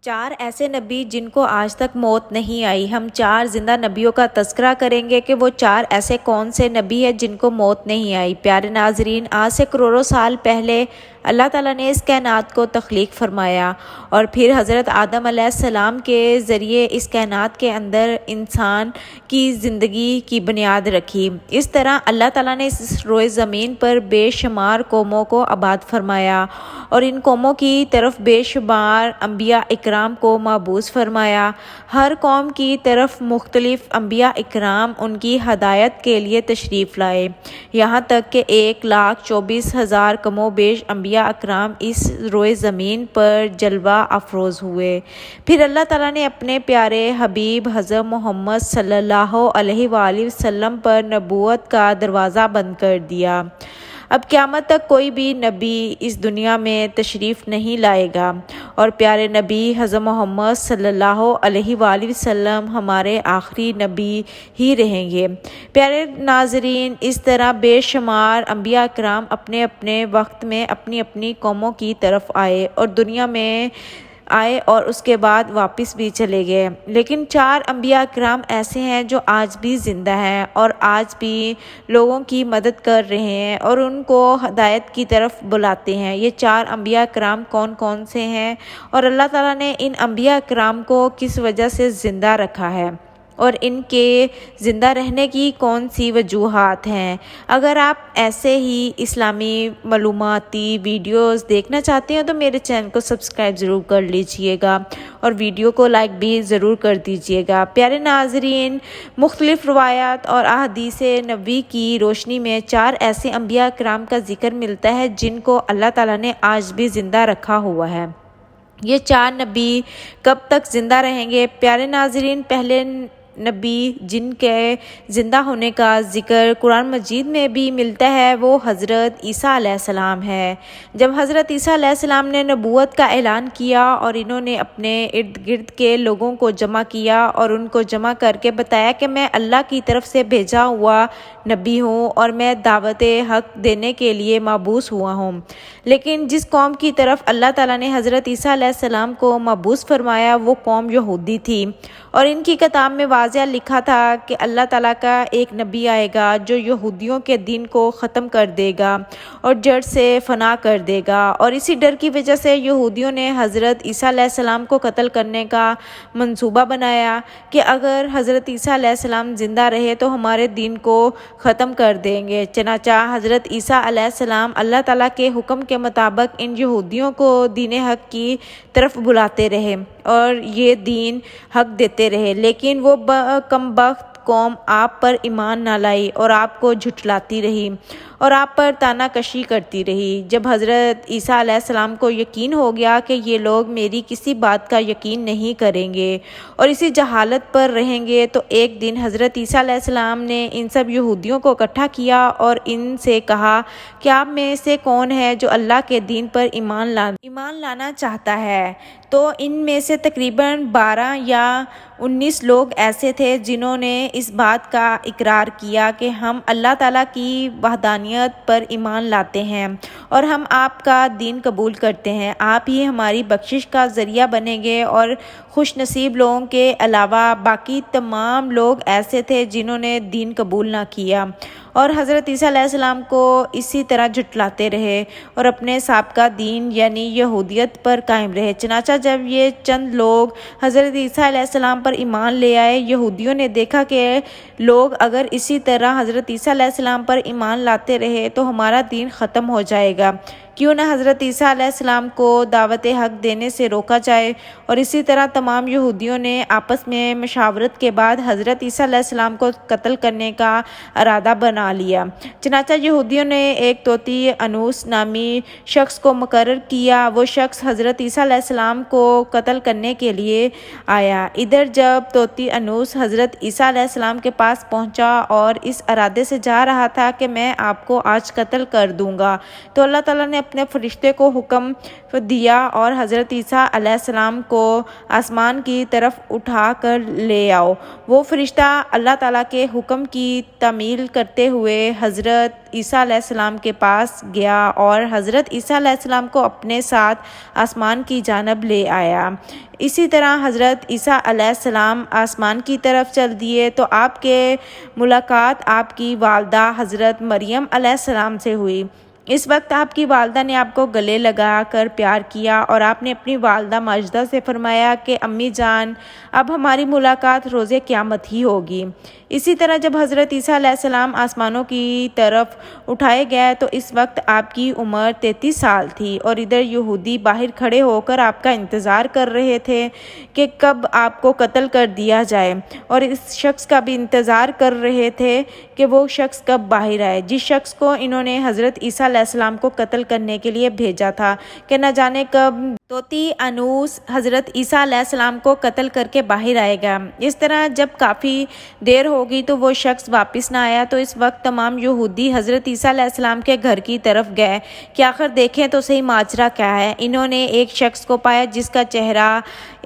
چار ایسے نبی جن کو آج تک موت نہیں آئی۔ ہم چار زندہ نبیوں کا تذکرہ کریں گے کہ وہ چار ایسے کون سے نبی ہیں جن کو موت نہیں آئی۔ پیارے ناظرین، آج سے کروڑوں سال پہلے اللہ تعالیٰ نے اس کائنات کو تخلیق فرمایا اور پھر حضرت آدم علیہ السلام کے ذریعے اس کائنات کے اندر انسان کی زندگی کی بنیاد رکھی۔ اس طرح اللہ تعالیٰ نے اس روئے زمین پر بے شمار قوموں کو آباد فرمایا اور ان قوموں کی طرف بے شمار انبیاء اکرام کو مبعوث فرمایا۔ ہر قوم کی طرف مختلف انبیاء اکرام ان کی ہدایت کے لیے تشریف لائے، یہاں تک کہ 1,24,000 کم و بیش انبیاء اکرام اس روئے زمین پر جلوہ افروز ہوئے۔ پھر اللہ تعالیٰ نے اپنے پیارے حبیب حضرت محمد صلی اللہ علیہ وآلہ وسلم پر نبوت کا دروازہ بند کر دیا۔ اب قیامت تک کوئی بھی نبی اس دنیا میں تشریف نہیں لائے گا اور پیارے نبی حضرت محمد صلی اللہ علیہ وآلہ وسلم ہمارے آخری نبی ہی رہیں گے۔ پیارے ناظرین، اس طرح بے شمار انبیاء اکرام اپنے اپنے وقت میں اپنی اپنی قوموں کی طرف آئے اور دنیا میں آئے اور اس کے بعد واپس بھی چلے گئے، لیکن چار انبیاء اکرام ایسے ہیں جو آج بھی زندہ ہیں اور آج بھی لوگوں کی مدد کر رہے ہیں اور ان کو ہدایت کی طرف بلاتے ہیں۔ یہ چار انبیاء اکرام کون کون سے ہیں اور اللہ تعالیٰ نے ان انبیاء اکرام کو کس وجہ سے زندہ رکھا ہے اور ان کے زندہ رہنے کی کون سی وجوہات ہیں؟ اگر آپ ایسے ہی اسلامی معلوماتی ویڈیوز دیکھنا چاہتے ہیں تو میرے چینل کو سبسکرائب ضرور کر لیجئے گا اور ویڈیو کو لائک بھی ضرور کر دیجئے گا۔ پیارے ناظرین، مختلف روایات اور احادیث نبوی کی روشنی میں چار ایسے انبیاء اکرام کا ذکر ملتا ہے جن کو اللہ تعالیٰ نے آج بھی زندہ رکھا ہوا ہے۔ یہ چار نبی کب تک زندہ رہیں گے؟ پیارے ناظرین، پہلے نبی جن کے زندہ ہونے کا ذکر قرآن مجید میں بھی ملتا ہے وہ حضرت عیسیٰ علیہ السلام ہے۔ جب حضرت عیسیٰ علیہ السلام نے نبوت کا اعلان کیا اور انہوں نے اپنے ارد گرد کے لوگوں کو جمع کیا اور ان کو جمع کر کے بتایا کہ میں اللہ کی طرف سے بھیجا ہوا نبی ہوں اور میں دعوت حق دینے کے لیے مبعوث ہوا ہوں، لیکن جس قوم کی طرف اللہ تعالیٰ نے حضرت عیسیٰ علیہ السلام کو مبعوث فرمایا وہ قوم یہودی تھی اور ان کی کتاب میں واضح لکھا تھا کہ اللہ تعالیٰ کا ایک نبی آئے گا جو یہودیوں کے دین کو ختم کر دے گا اور جڑ سے فنا کر دے گا، اور اسی ڈر کی وجہ سے یہودیوں نے حضرت عیسیٰ علیہ السلام کو قتل کرنے کا منصوبہ بنایا کہ اگر حضرت عیسیٰ علیہ السلام زندہ رہے تو ہمارے دین کو ختم کر دیں گے۔ چنانچہ حضرت عیسیٰ علیہ السلام اللہ تعالیٰ کے حکم کے مطابق ان یہودیوں کو دین حق کی طرف بلاتے رہے اور یہ دین حق دیتے رہے، لیکن وہ کم بخت قوم آپ پر ایمان نہ لائی اور آپ کو جھٹلاتی رہی اور آپ پر تانا کشی کرتی رہی۔ جب حضرت عیسیٰ علیہ السلام کو یقین ہو گیا کہ یہ لوگ میری کسی بات کا یقین نہیں کریں گے اور اسی جہالت پر رہیں گے، تو ایک دن حضرت عیسیٰ علیہ السلام نے ان سب یہودیوں کو اکٹھا کیا اور ان سے کہا کہ آپ میں سے کون ہے جو اللہ کے دین پر ایمان لانا چاہتا ہے؟ تو ان میں سے تقریباً 12 یا 19 لوگ ایسے تھے جنہوں نے اس بات کا اقرار کیا کہ ہم اللہ تعالیٰ کی وحدانیت پر ایمان لاتے ہیں اور ہم آپ کا دین قبول کرتے ہیں، آپ ہی ہماری بخشش کا ذریعہ بنیں گے۔ اور خوش نصیب لوگوں کے علاوہ باقی تمام لوگ ایسے تھے جنہوں نے دین قبول نہ کیا اور حضرت عیسیٰ علیہ السلام کو اسی طرح جھٹلاتے رہے اور اپنے سابقہ دین یعنی یہودیت پر قائم رہے۔ چنانچہ جب یہ چند لوگ حضرت عیسیٰ علیہ السلام پر ایمان لے آئے، یہودیوں نے دیکھا کہ لوگ اگر اسی طرح حضرت عیسیٰ علیہ السلام پر ایمان لاتے رہے تو ہمارا دین ختم ہو جائے گا، کیوں نہ حضرت عیسیٰ علیہ السلام کو دعوت حق دینے سے روکا جائے۔ اور اسی طرح تمام یہودیوں نے آپس میں مشاورت کے بعد حضرت عیسیٰ علیہ السلام کو قتل کرنے کا ارادہ بنا لیا۔ چنانچہ یہودیوں نے ایک طوطی انوس نامی شخص کو مقرر کیا، وہ شخص حضرت عیسیٰ علیہ السلام کو قتل کرنے کے لیے آیا۔ ادھر جب طوطی انوس حضرت عیسیٰ علیہ السلام کے پاس پہنچا اور اس ارادے سے جا رہا تھا کہ میں آپ کو آج قتل کر دوں گا، تو اللہ تعالیٰ نے اپنے فرشتے کو حکم دیا اور حضرت عیسیٰ علیہ السلام کو آسمان کی طرف اٹھا کر لے آؤ۔ وہ فرشتہ اللہ تعالیٰ کے حکم کی تعمیل کرتے ہوئے حضرت عیسیٰ علیہ السلام کے پاس گیا اور حضرت عیسیٰ علیہ السلام کو اپنے ساتھ آسمان کی جانب لے آیا۔ اسی طرح حضرت عیسیٰ علیہ السلام آسمان کی طرف چل دیے تو آپ کے ملاقات آپ کی والدہ حضرت مریم علیہ السلام سے ہوئی۔ اس وقت آپ کی والدہ نے آپ کو گلے لگا کر پیار کیا اور آپ نے اپنی والدہ ماجدہ سے فرمایا کہ امی جان، اب ہماری ملاقات روز قیامت ہی ہوگی۔ اسی طرح جب حضرت عیسیٰ علیہ السلام آسمانوں کی طرف اٹھائے گئے تو اس وقت آپ کی عمر 33 سال تھی اور ادھر یہودی باہر کھڑے ہو کر آپ کا انتظار کر رہے تھے کہ کب آپ کو قتل کر دیا جائے، اور اس شخص کا بھی انتظار کر رہے تھے کہ وہ شخص کب باہر آئے جس شخص کو انہوں نے حضرت عیسیٰ علیہ السلام کو قتل کرنے کے لیے بھیجا تھا کہ نہ جانے کب توتی انوس حضرت عیسیٰ علیہ السلام کو قتل کر کے باہر آئے گا۔ اس طرح جب کافی دیر ہو گئی تو وہ شخص واپس نہ آیا تو اس وقت تمام یہودی حضرت عیسیٰ علیہ السلام کے گھر کی طرف گئے کہ آخر دیکھیں تو صحیح ماجرا کیا ہے۔ انہوں نے ایک شخص کو پایا جس کا چہرہ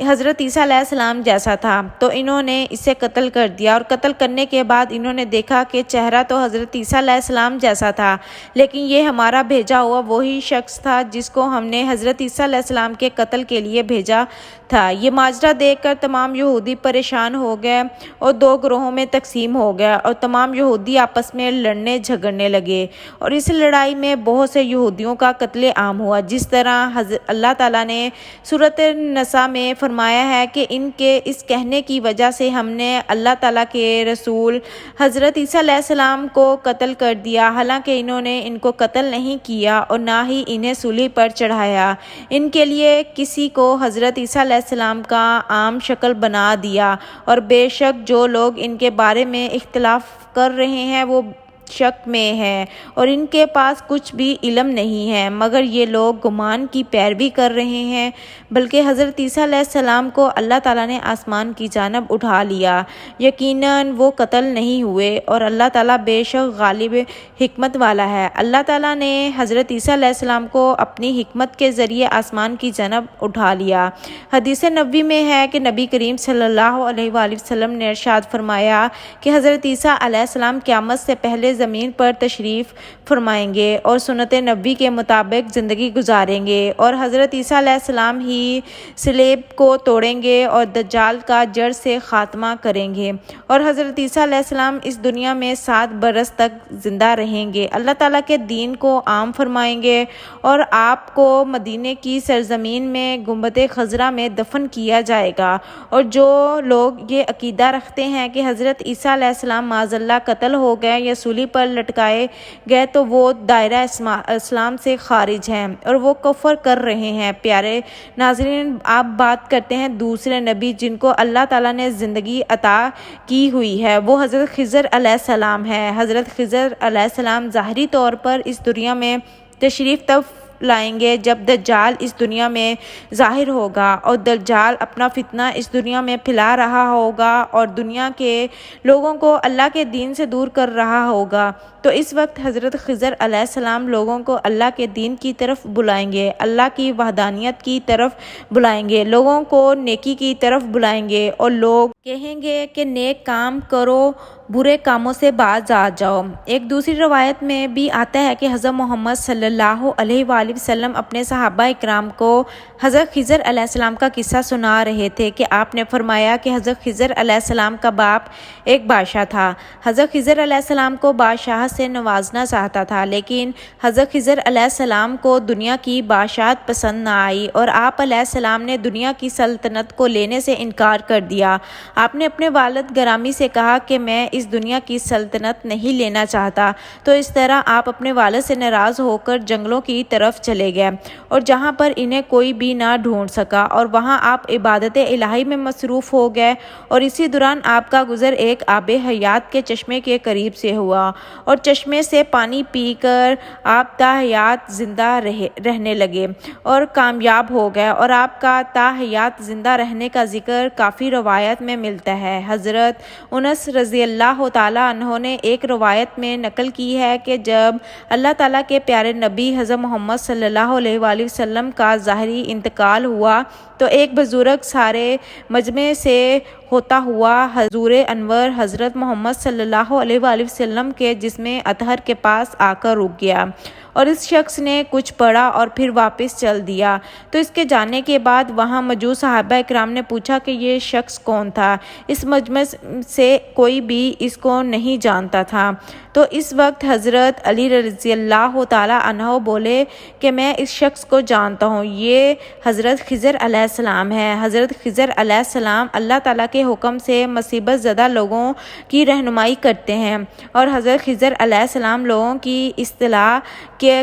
حضرت عیسیٰ علیہ السلام جیسا تھا تو انہوں نے اسے قتل کر دیا، اور قتل کرنے کے بعد انہوں نے دیکھا کہ چہرہ تو حضرت عیسیٰ علیہ السلام جیسا تھا لیکن یہ ہمارا بھیجا ہوا وہی شخص تھا جس کو ہم نے حضرت عیسیٰ علیہ السلام کے قتل کے لیے بھیجا تھا۔ یہ ماجرا دیکھ کر تمام یہودی پریشان ہو گئے اور دو گروہوں میں تقسیم ہو گئے اور تمام یہودی آپس میں لڑنے جھگڑنے لگے، اور اس لڑائی میں بہت سے یہودیوں کا قتل عام ہوا، جس طرح اللہ تعالیٰ نے سورۃ النساء میں فرمایا ہے کہ ان کے اس کہنے کی وجہ سے ہم نے اللہ تعالیٰ کے رسول حضرت عیسیٰ علیہ السلام کو قتل کر دیا، حالانکہ انہوں نے ان کو قتل نہیں کیا اور نہ ہی انہیں صلیب پر چڑھایا۔ ان کے لیے کسی کو حضرت عیسیٰ علیہ السلام کا عام شکل بنا دیا، اور بے شک جو لوگ ان کے بارے میں اختلاف کر رہے ہیں وہ شک میں ہے اور ان کے پاس کچھ بھی علم نہیں ہے، مگر یہ لوگ گمان کی پیروی کر رہے ہیں، بلکہ حضرت عیسیٰ علیہ السلام کو اللہ تعالیٰ نے آسمان کی جانب اٹھا لیا۔ یقیناً وہ قتل نہیں ہوئے اور اللہ تعالیٰ بے شک غالب حکمت والا ہے۔ اللہ تعالیٰ نے حضرت عیسیٰ علیہ السلام کو اپنی حکمت کے ذریعے آسمان کی جانب اٹھا لیا۔ حدیث نبوی میں ہے کہ نبی کریم صلی اللہ علیہ وآلہ وسلم نے ارشاد فرمایا کہ حضرت عیسیٰ علیہ السلام قیامت سے پہلے زمین پر تشریف فرمائیں گے اور سنت نبی کے مطابق زندگی گزاریں گے، اور حضرت عیسیٰ علیہ السلام ہی صلیب کو توڑیں گے اور دجال کا جڑ سے خاتمہ کریں گے، اور حضرت عیسیٰ علیہ السلام اس دنیا میں 7 برس تک زندہ رہیں گے، اللہ تعالیٰ کے دین کو عام فرمائیں گے، اور آپ کو مدینے کی سرزمین میں گنبد خضرا میں دفن کیا جائے گا۔ اور جو لوگ یہ عقیدہ رکھتے ہیں کہ حضرت عیسیٰ علیہ السلام معاذ اللہ قتل ہو گئے یا صلیب پر لٹکائے گئے تو وہ دائرہ اسلام سے خارج ہیں اور وہ کفر کر رہے ہیں۔ پیارے ناظرین، آپ بات کرتے ہیں دوسرے نبی جن کو اللہ تعالیٰ نے زندگی عطا کی ہوئی ہے، وہ حضرت خضر علیہ السلام ہے۔ حضرت خضر علیہ السلام ظاہری طور پر اس دنیا میں تشریف تب لائیں گے جب دجال اس دنیا میں ظاہر ہوگا، اور دجال اپنا فتنہ اس دنیا میں پھیلا رہا ہوگا اور دنیا کے لوگوں کو اللہ کے دین سے دور کر رہا ہوگا۔ تو اس وقت حضرت خضر علیہ السلام لوگوں کو اللہ کے دین کی طرف بلائیں گے، اللہ کی وحدانیت کی طرف بلائیں گے، لوگوں کو نیکی کی طرف بلائیں گے، اور لوگ کہیں گے کہ نیک کام کرو، برے کاموں سے باز آ جاؤ۔ ایک دوسری روایت میں بھی آتا ہے کہ حضرت محمد صلی اللہ علیہ وآلہ وسلم اپنے صحابہ اکرام کو حضرت خضر علیہ السلام کا قصہ سنا رہے تھے کہ آپ نے فرمایا کہ حضرت خضر علیہ السلام کا باپ ایک بادشاہ تھا۔ حضرت خضر علیہ السلام کو بادشاہ سے نوازنا چاہتا تھا، لیکن حضرت خضر علیہ السلام کو دنیا کی بادشاہت پسند نہ آئی اور آپ علیہ السلام نے دنیا کی سلطنت کو لینے سے انکار کر دیا۔ آپ نے اپنے والد گرامی سے کہا کہ میں اس دنیا کی سلطنت نہیں لینا چاہتا، تو اس طرح آپ اپنے والد سے ناراض ہو کر جنگلوں کی طرف چلے گئے، اور جہاں پر انہیں کوئی بھی نہ ڈھونڈ سکا، اور وہاں آپ عبادت الہی میں مصروف ہو گئے، اور اسی دوران آپ کا گزر ایک آب حیات کے چشمے کے قریب سے ہوا، اور چشمے سے پانی پی کر آپ تا حیات زندہ رہنے لگے اور کامیاب ہو گئے، اور آپ کا تا حیات زندہ رہنے کا ذکر کافی روایت میں ملتا ہے۔ حضرت انس رضی اللہ اللہ تعالیٰ عنہ نے ایک روایت میں نقل کی ہے کہ جب اللہ تعالیٰ کے پیارے نبی حضرت محمد صلی اللہ علیہ وآلہ وسلم کا ظاہری انتقال ہوا تو ایک بزرگ سارے مجمع سے ہوتا ہوا حضور انور حضرت محمد صلی اللہ علیہ وآلہ وسلم کے جسم اطہر کے پاس آ کر رک گیا اور اس شخص نے کچھ پڑھا اور پھر واپس چل دیا۔ تو اس کے جانے کے بعد وہاں موجود صحابہ اکرام نے پوچھا کہ یہ شخص کون تھا؟ اس مجمع سے کوئی بھی اس کو نہیں جانتا تھا۔ تو اس وقت حضرت علی رضی اللہ تعالیٰ عنہ بولے کہ میں اس شخص کو جانتا ہوں، یہ حضرت خضر علیہ السلام ہے۔ حضرت خضر علیہ السلام اللہ تعالیٰ کے حکم سے مصیبت زدہ لوگوں کی رہنمائی کرتے ہیں اور حضرت خضر علیہ السلام لوگوں کی اصلاح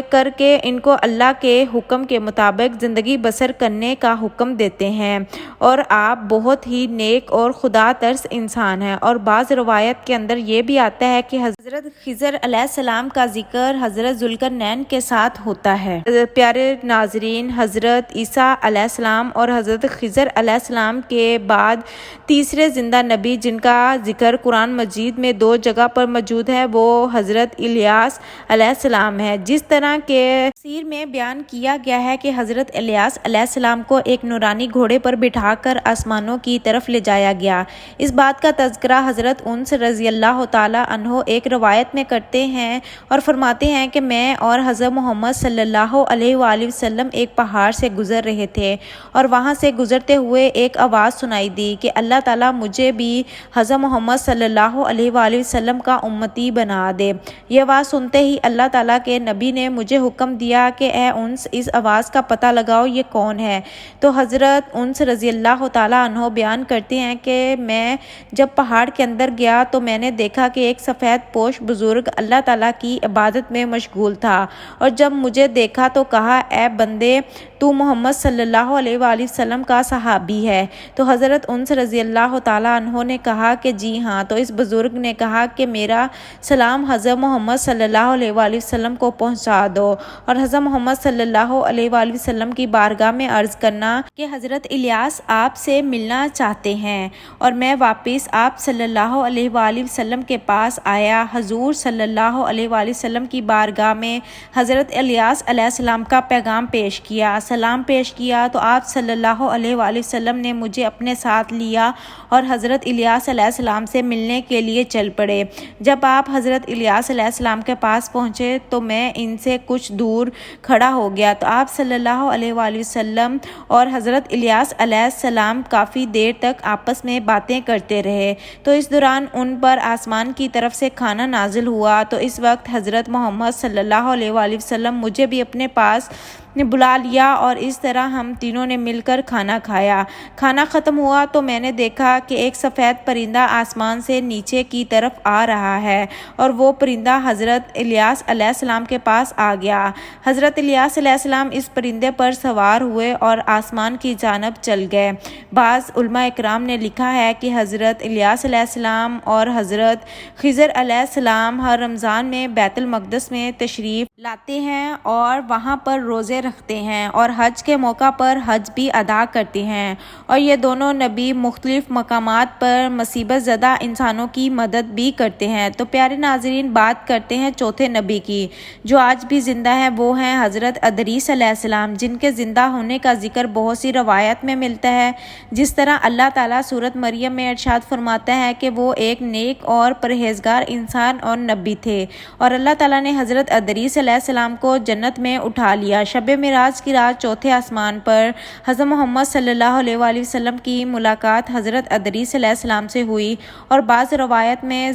کر کے ان کو اللہ کے حکم کے مطابق زندگی بسر کرنے کا حکم دیتے ہیں، اور آپ بہت ہی نیک اور خدا ترس انسان ہیں۔ اور بعض روایت کے اندر یہ بھی آتا ہے کہ حضرت خضر علیہ السلام کا ذکر حضرت ذوالقرنین کے ساتھ ہوتا ہے۔ پیارے ناظرین، حضرت عیسیٰ علیہ السلام اور حضرت خضر علیہ السلام کے بعد تیسرے زندہ نبی جن کا ذکر قرآن مجید میں 2 جگہ پر موجود ہے وہ حضرت الیاس علیہ السلام ہے۔ جس طرح کے تفسیر میں بیان کیا گیا ہے کہ حضرت الیاس علیہ السلام کو ایک نورانی گھوڑے پر بٹھا کر آسمانوں کی طرف لے جایا گیا۔ اس بات کا تذکرہ حضرت انس رضی اللہ تعالیٰ عنہ ایک روایت میں کرتے ہیں اور فرماتے ہیں کہ میں اور حضرت محمد صلی اللہ علیہ وآلہ وسلم ایک پہاڑ سے گزر رہے تھے اور وہاں سے گزرتے ہوئے ایک آواز سنائی دی کہ اللہ تعالیٰ مجھے بھی حضرت محمد صلی اللہ علیہ وآلہ وسلم کا امتی بنا دے۔ یہ آواز سنتے ہی اللہ تعالیٰ کے نبی نے مجھے حکم دیا کہ اے انس اس آواز کا پتہ لگاؤ یہ کون ہے۔ تو حضرت انس رضی اللہ تعالیٰ عنہ بیان کرتے ہیں کہ میں جب پہاڑ کے اندر گیا تو میں نے دیکھا کہ ایک سفید پوش بزرگ اللہ تعالیٰ کی عبادت میں مشغول تھا، اور جب مجھے دیکھا تو کہا اے بندے تو محمد صلی اللہ علیہ وآلہ وسلم کا صحابی ہے؟ تو حضرت انس رضی اللہ تعالیٰ عنہ نے کہا کہ جی ہاں۔ تو اس بزرگ نے کہا کہ میرا سلام حضرت محمد صلی اللہ علیہ وآلہ وسلم کو پہنچا دو، اور حضرت محمد صلی اللہ علیہ وآلہ وسلم کی بارگاہ میں عرض کرنا کہ حضرت الیاس آپ سے ملنا چاہتے ہیں، اور میں واپس آپ صلی اللہ علیہ وآلہ وسلم کے پاس آیا۔ حضور صلی اللہ علیہ وآلہ وسلم کی بارگاہ میں حضرت الیاس علیہ السلام کا پیغام پیش کیا، سلام پیش کیا، تو آپ صلی اللہ علیہ وآلہ وسلم نے مجھے اپنے ساتھ لیا اور حضرت الیاس علیہ السلام سے ملنے کے لیے چل پڑے۔ جب آپ حضرت الیاس علیہ السلام کے پاس پہنچے تو میں ان سے کچھ دور کھڑا ہو گیا، تو آپ صلی اللہ علیہ وآلہ وسلم اور حضرت الیاس علیہ السلام کافی دیر تک آپس میں باتیں کرتے رہے۔ تو اس دوران ان پر آسمان کی طرف سے کھانا نازل ہوا، تو اس وقت حضرت محمد صلی اللہ علیہ وآلہ وسلم مجھے بھی اپنے پاس بلا لیا اور اس طرح ہم تینوں نے مل کر کھانا کھایا۔ کھانا ختم ہوا تو میں نے دیکھا کہ ایک سفید پرندہ آسمان سے نیچے کی طرف آ رہا ہے، اور وہ پرندہ حضرت الیاس علیہ السلام کے پاس آ گیا۔ حضرت الیاس علیہ السلام اس پرندے پر سوار ہوئے اور آسمان کی جانب چل گئے۔ بعض علماء اکرام نے لکھا ہے کہ حضرت الیاس علیہ السلام اور حضرت خضر علیہ السلام ہر رمضان میں بیت المقدس میں تشریف لاتے ہیں اور وہاں پر روزے رکھتے ہیں، اور حج کے موقع پر حج بھی ادا کرتے ہیں، اور یہ دونوں نبی مختلف مقامات پر مصیبت زدہ انسانوں کی مدد بھی کرتے ہیں۔ تو پیارے ناظرین، بات کرتے ہیں چوتھے نبی کی جو آج بھی زندہ ہیں، وہ ہیں حضرت ادریس علیہ السلام، جن کے زندہ ہونے کا ذکر بہت سی روایت میں ملتا ہے۔ جس طرح اللہ تعالیٰ سورۃ مریم میں ارشاد فرماتا ہے کہ وہ ایک نیک اور پرہیزگار انسان اور نبی تھے، اور اللہ تعالیٰ نے حضرت ادریس علیہ السلام کو جنت میں اٹھا لیا۔ شب معراج کی رات چوتھے آسمان پر حضرت محمد صلی اللہ علیہ وآلہ وسلم کی ملاقات حضرت ادریس علیہ السلام سے ہوئی، اور بعض روایت میں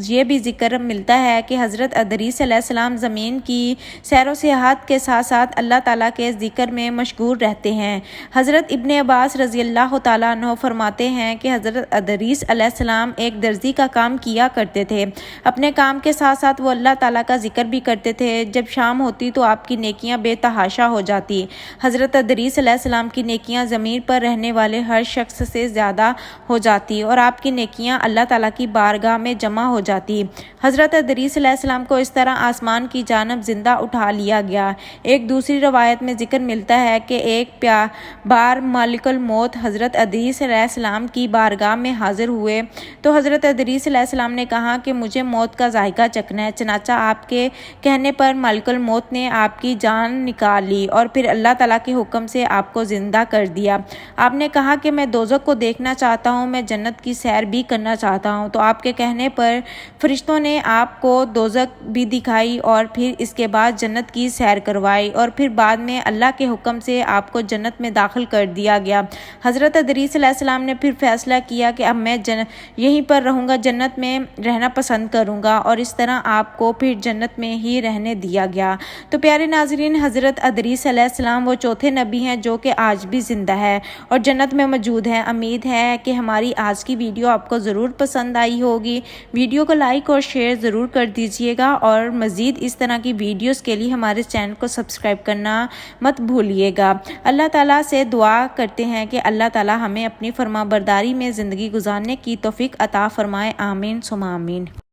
یہ بھی ذکر ملتا ہے کہ حضرت ادریس علیہ السلام زمین کی سیر و سیاحت کے ساتھ ساتھ اللہ تعالیٰ کے ذکر میں مشغول رہتے ہیں۔ حضرت ابن عباس رضی اللہ تعالیٰ عنہ فرماتے ہیں کہ حضرت ادریس علیہ السلام ایک درزی کا کام کیا کرتے تھے۔ اپنے کام کے ساتھ ساتھ وہ اللہ تعالیٰ کا ذکر بھی کرتے تھے۔ جب شام ہوتی تو آپ کی نیکیاں بے تحاشا ہو جاتی۔ حضرت ادریس علیہ السلام کی نیکیاں زمین پر رہنے والے ہر شخص سے زیادہ ہو جاتی اور آپ کی نیکیاں اللہ تعالیٰ کی بارگاہ میں جمع ہو جاتی۔ حضرت ادریس علیہ السلام کو اس طرح آسمان کی جانب زندہ اٹھا لیا گیا۔ ایک دوسری روایت میں ذکر ملتا ہے کہ ایک بار ملک الموت حضرت ادریس علیہ السلام کی بارگاہ میں حاضر ہوئے تو حضرت ادریس علیہ السلام نے کہا کہ مجھے موت کا ذائقہ چکھنا ہے۔ چنانچہ آپ کے کہنے پر ملک الموت نے آپ کی جان نکال لی اور پھر اللہ تعالیٰ کے حکم سے آپ کو زندہ کر دیا۔ آپ نے کہا کہ میں دوزخ کو دیکھنا چاہتا ہوں، میں جنت کی سیر بھی کرنا چاہتا ہوں۔ تو آپ کے کہنے پر فرشتوں نے آپ کو دوزخ بھی دکھائی اور پھر اس کے بعد جنت کی سیر کروائی اور پھر بعد میں اللہ کے حکم سے آپ کو جنت میں داخل کر دیا گیا۔ حضرت ادریس علیہ السلام نے پھر فیصلہ کیا کہ اب میں یہیں پر رہوں گا، جنت میں رہنا پسند کروں گا، اور اس طرح آپ کو پھر جنت میں ہی رہنے دیا گیا۔ تو پیارے ناظرین، حضرت ادریس علیہ السلام وہ چوتھے نبی ہیں جو کہ آج بھی زندہ ہے اور جنت میں موجود ہیں۔ امید ہے کہ ہماری آج کی ویڈیو آپ کو ضرور پسند آئی ہوگی۔ ویڈیو کو لائک اور شیئر ضرور کر دیجیے گا اور مزید اس طرح کی ویڈیوز کے لیے ہمارے چینل کو سبسکرائب کرنا مت بھولیے گا۔ اللہ تعالیٰ سے دعا کرتے ہیں کہ اللہ تعالیٰ ہمیں اپنی فرما برداری میں زندگی گزارنے کی توفیق عطا فرمائے۔ آمین ثم آمین۔